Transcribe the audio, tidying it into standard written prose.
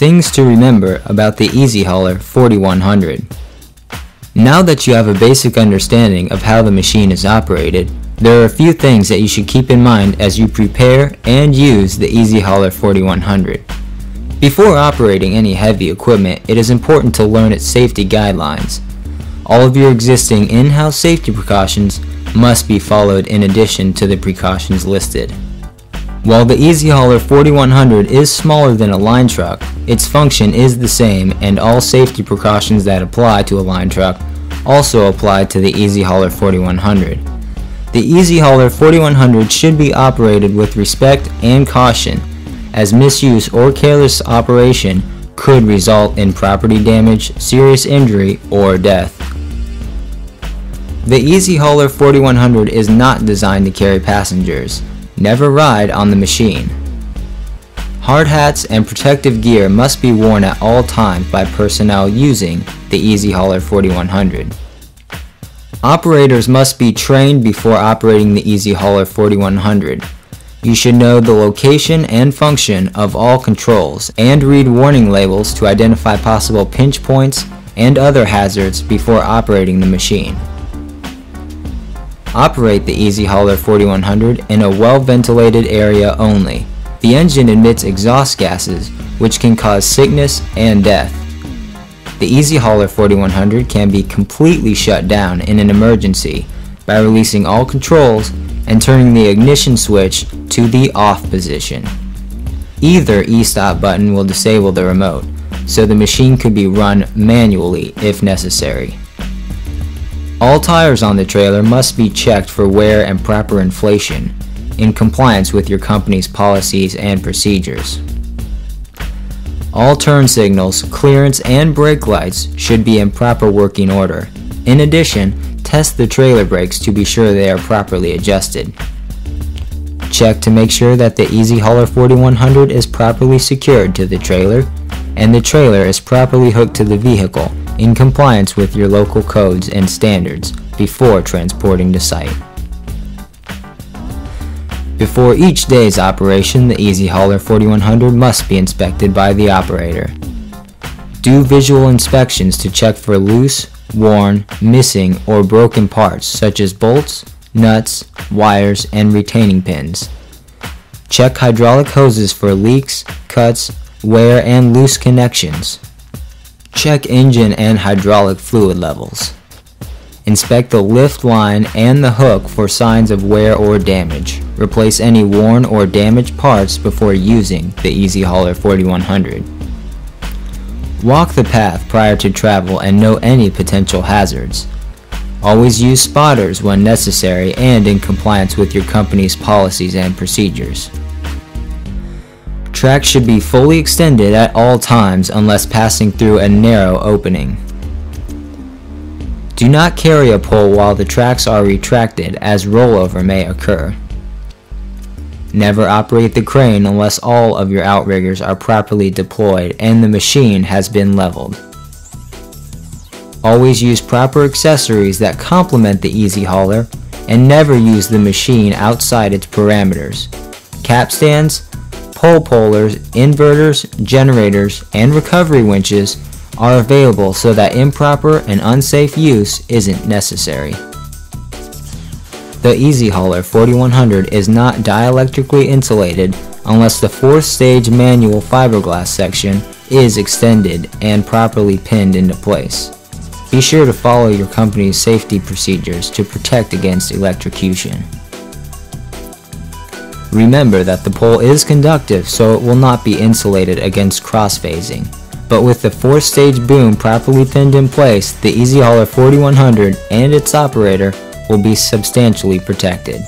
Things to remember about the Easy Hauler 4100. Now that you have a basic understanding of how the machine is operated, there are a few things that you should keep in mind as you prepare and use the Easy Hauler 4100. Before operating any heavy equipment, it is important to learn its safety guidelines. All of your existing in-house safety precautions must be followed in addition to the precautions listed. While the Easy Hauler 4100 is smaller than a line truck, its function is the same, and all safety precautions that apply to a line truck also apply to the Easy Hauler 4100. The Easy Hauler 4100 should be operated with respect and caution, as misuse or careless operation could result in property damage, serious injury, or death. The Easy Hauler 4100 is not designed to carry passengers. Never ride on the machine. Hard hats and protective gear must be worn at all times by personnel using the Easy Hauler 4100. Operators must be trained before operating the Easy Hauler 4100. You should know the location and function of all controls and read warning labels to identify possible pinch points and other hazards before operating the machine. Operate the Easy Hauler 4100 in a well-ventilated area only. The engine emits exhaust gases, which can cause sickness and death. The Easy Hauler 4100 can be completely shut down in an emergency by releasing all controls and turning the ignition switch to the off position. Either e-stop button will disable the remote, so the machine could be run manually if necessary. All tires on the trailer must be checked for wear and proper inflation, in compliance with your company's policies and procedures. All turn signals, clearance, and brake lights should be in proper working order. In addition, test the trailer brakes to be sure they are properly adjusted. Check to make sure that the Easy Hauler 4100 is properly secured to the trailer, and the trailer is properly hooked to the vehicle in compliance with your local codes and standards before transporting to site. Before each day's operation, the Easy Hauler 4100 must be inspected by the operator. Do visual inspections to check for loose, worn, missing, or broken parts such as bolts, nuts, wires, and retaining pins. Check hydraulic hoses for leaks, cuts, wear, and loose connections. Check engine and hydraulic fluid levels. Inspect the lift line and the hook for signs of wear or damage. Replace any worn or damaged parts before using the Easy Hauler 4100. Walk the path prior to travel and note any potential hazards. Always use spotters when necessary and in compliance with your company's policies and procedures. Tracks should be fully extended at all times unless passing through a narrow opening. Do not carry a pole while the tracks are retracted, as rollover may occur. Never operate the crane unless all of your outriggers are properly deployed and the machine has been leveled. Always use proper accessories that complement the Easy Hauler, and never use the machine outside its parameters. Capstans, pole pullers, inverters, generators, and recovery winches are available so that improper and unsafe use isn't necessary. The Easy Hauler 4100 is not dielectrically insulated unless the 4th-stage manual fiberglass section is extended and properly pinned into place. Be sure to follow your company's safety procedures to protect against electrocution. Remember that the pole is conductive, so it will not be insulated against cross-phasing. But with the 4th-stage boom properly pinned in place, the Easy Hauler 4100 and its operator will be substantially protected.